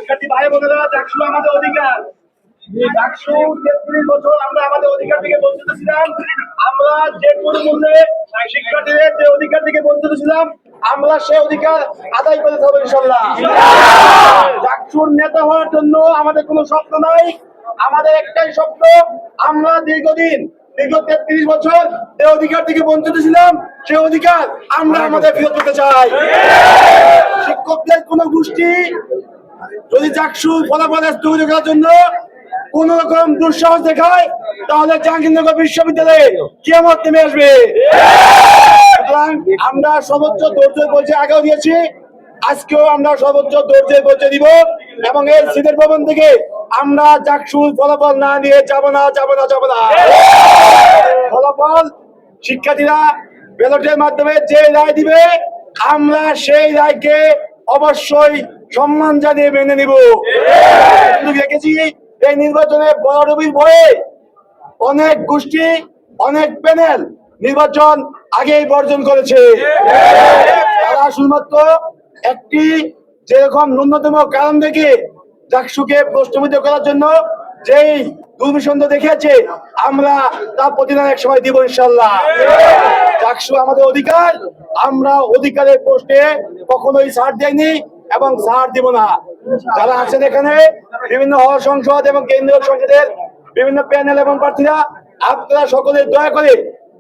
শিক্ষার্থী ভাই বোনেরা, চাকসু আমাদের অধিকার। চাকসু 33 বছর আমরা আমাদের অধিকার থেকে বঞ্চিত ছিলাম। আমরা যে কোনো মূল্যে শিক্ষার্থীদের যে অধিকার থেকে বঞ্চিত ছিলাম, আমরা সে অধিকার আদায় করে থাকবো ইনশাল্লাহ। চাকসুর নেতা হওয়ার জন্য আমাদের কোনো স্বপ্ন নাই, আমাদের একটাই স্বপ্ন, আমরা দীর্ঘ 33 বছর যে অধিকার থেকে বঞ্চিত ছিলাম, সে অধিকার আমরা আমাদের ফেরত পেতে চাই। শিক্ষকদের কোন গোষ্ঠী যদি চাকসু ফলাফল স্থগিত করার জন্য কোন রকম দুঃসাহস দেখায়, তাহলে জাহাঙ্গীরনগর বিশ্ববিদ্যালয়ে কিয়ামত নেমে আসবে। সুতরাং আমরা সর্বোচ্চ ধৈর্যের পরিচয় আগেও দিয়েছি, আজকেও আমরা সর্বোচ্চ ধৈর্যের পরিচয় দিব এবং এই সিনেট ভবন থেকে আমরা চাকসুর ফলাফল না নিয়ে যাব না। ফলাফল শিক্ষার্থীরা ব্যালটের মাধ্যমে যে রায় দিবে, আমরা সেই রায়কে অবশ্যই সম্মান জানিয়ে মেনে নিব। দেখেছি এই নির্বাচনে বড়ডুবির ভয়ে অনেক গোষ্ঠী, অনেক প্যানেল নির্বাচন আগেই বর্জন করেছে। তারা শুধুমাত্র একটি যেরকম ন্যূনতম কারণ দেখে চাকসুকে প্রশ্নবিদ্ধ করার জন্য যেই দুর্বিসন্ধ দেখিয়েছে, আমরা তার প্রতিদান এক সময় দিব ইনশাল্লাহ। চাকসু আমাদের অধিকার, আমরা অধিকারের প্রশ্নে কখনোই ছাড় দেয়নি এবং ছাড় দিব না। যারা আছেন এখানে বিভিন্ন হল সংসদ এবং কেন্দ্রীয় সংসদের বিভিন্ন প্যানেল এবং প্রার্থীরা, আপনারা সকলে দয়া করে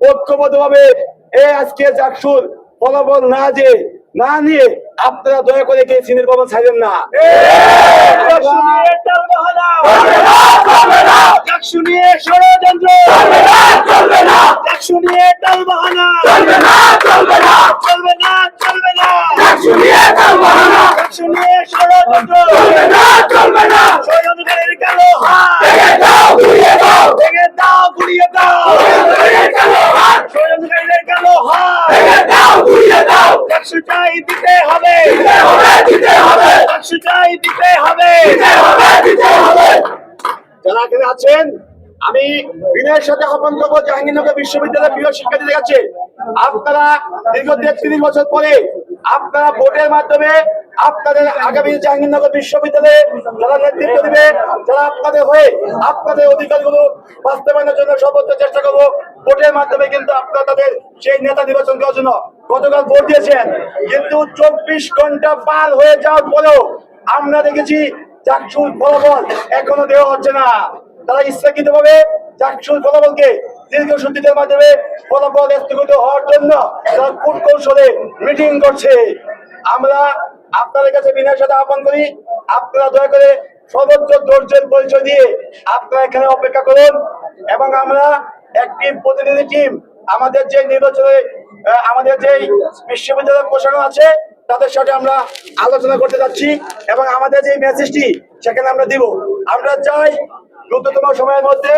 ঐক্যবদ্ধভাবে এই আজকে চাকসুর ফলাফল না নিয়ে আপনারা দয়া করে কে সিনেট ভবন ছাড়েন না। চাকসু নিয়ে ষড়যন্ত্র, চাকসু নিয়ে টালবাহানা চলবে না। চাকসু নিয়ে ষড়যন্ত্র ষড়যন্ত্রকারীর কালো হাত ভেঙে দাও, গুড়িয়ে দাও। ষড়যন্ত্রকারীদের কালো হাত চাকসু চাই দিতে হবে, চাকসু চাই দিতে হবে। যারা এখানে আছেন, আমি বিনয়ের সাথে আহ্বান করবো জাহাঙ্গীরনগর বিশ্ববিদ্যালয়ের প্রিয় শিক্ষার্থীদের কাছে, আপনারা দীর্ঘ 33 বছর পরে আপনারা ভোটের মাধ্যমে আপনাদের আগামী জাহাঙ্গীরনগর বিশ্ববিদ্যালয়ে যারা নেতৃত্ব দিবে, যারা আপনাদের হয়ে আপনাদের অধিকারগুলো বাস্তবায়নের জন্য সর্বোচ্চ চেষ্টা করবো, ভোটের মাধ্যমে কিন্তু আপনারা তাদের সেই নেতা নির্বাচন করার জন্য গতকাল ভোট দিয়েছেন, কিন্তু 24 ঘন্টা পার হয়ে যাওয়ার পরেও আমরা দেখেছি চাকসুর ফলাফল এখনো দেওয়া হচ্ছে না। তারা ইচ্ছাকৃত ভাবে চাকসুর ফলাফলকে দীর্ঘসূত্রিতার মাধ্যমে ফলাফল স্থগিত হওয়ার জন্য তারা কূটকৌশলে মিটিং করছে। আমরা আপনাদের কাছে বিনয়ের সাথে আহ্বান করি, আপনারা দয়া করে সর্বোচ্চ ধৈর্যের পরিচয় দিয়ে আপনারা এখানে অপেক্ষা করুন এবং আমরা একটি প্রতিনিধি টিম আমাদের যে নির্বাচনে আমাদের যে বিশ্ববিদ্যালয়ের প্রশাসন আছে তাদের সাথে আমরা আলোচনা করতে যাচ্ছি এবং আমাদের যে মেসেজটি সেখানে আমরা দিব। আমরা চাই দ্রুততম সময়ের মধ্যে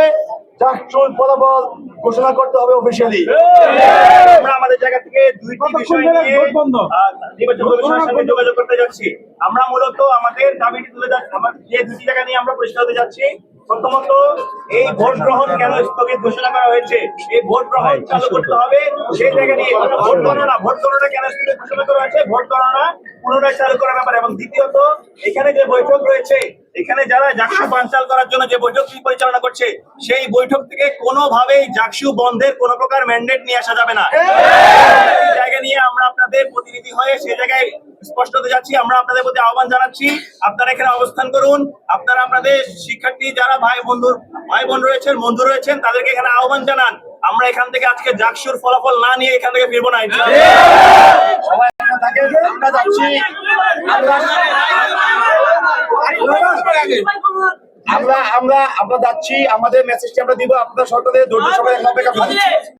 চাকসুর ফলাফল ঘোষণা করতে হবে অফিসিয়ালি। আমরা আমাদের জায়গা থেকে দুইটি বিষয় নিয়ে নির্বাচন কমিশনের সঙ্গে যোগাযোগ করতে যাচ্ছি। আমরা মূলত আমাদের দাবিটি তুলে যাচ্ছি, আমাদের যে দুটি জায়গা নিয়ে আমরা পরিষ্কার হতে যাচ্ছি। প্রথমত, এই ভোট গ্রহণ কেন স্থগিত ঘোষণা করা হয়েছে, এই ভোট গ্রহণ চালু করতে হবে সেই জায়গা নিয়ে। ভোট গণনা কেন স্থগিত ঘোষণা করা হয়েছে, ভোট গণনা পুনরায় চালু করার ব্যাপারে। এবং দ্বিতীয়ত, এখানে যে বৈঠক রয়েছে, এখানে যারা চাকসু বানচাল করার জন্য যে বৈঠকটি পরিচালনা করছে, সেই বৈঠক থেকে কোনোভাবেই চাকসু বন্ধের কোনো প্রকার ম্যান্ডেট নিয়ে আসা যাবে না। এই জায়গা নিয়ে আমরা আপনাদের প্রতিনিধি হয়ে সেই জায়গায় স্পষ্ট হতে যাচ্ছি। আমরা আপনাদের প্রতি আহ্বান জানাচ্ছি, আপনারা এখানে অবস্থান করুন। আপনারা আপনাদের শিক্ষার্থী যারা ভাই বোন রয়েছেন, বন্ধু রয়েছেন, তাদেরকে এখানে আহ্বান জানান। আমরা এখান থেকে আজকে চাকসুর ফলাফল না নিয়ে এখান থেকে ফিরবো না। সবাই আমরা যাচ্ছি, আমরা যাচ্ছি, আমাদের মেসেজটি আমরা দিব। আপনারা সরকারের ধৈর্য সবাই অপেক্ষা করছি।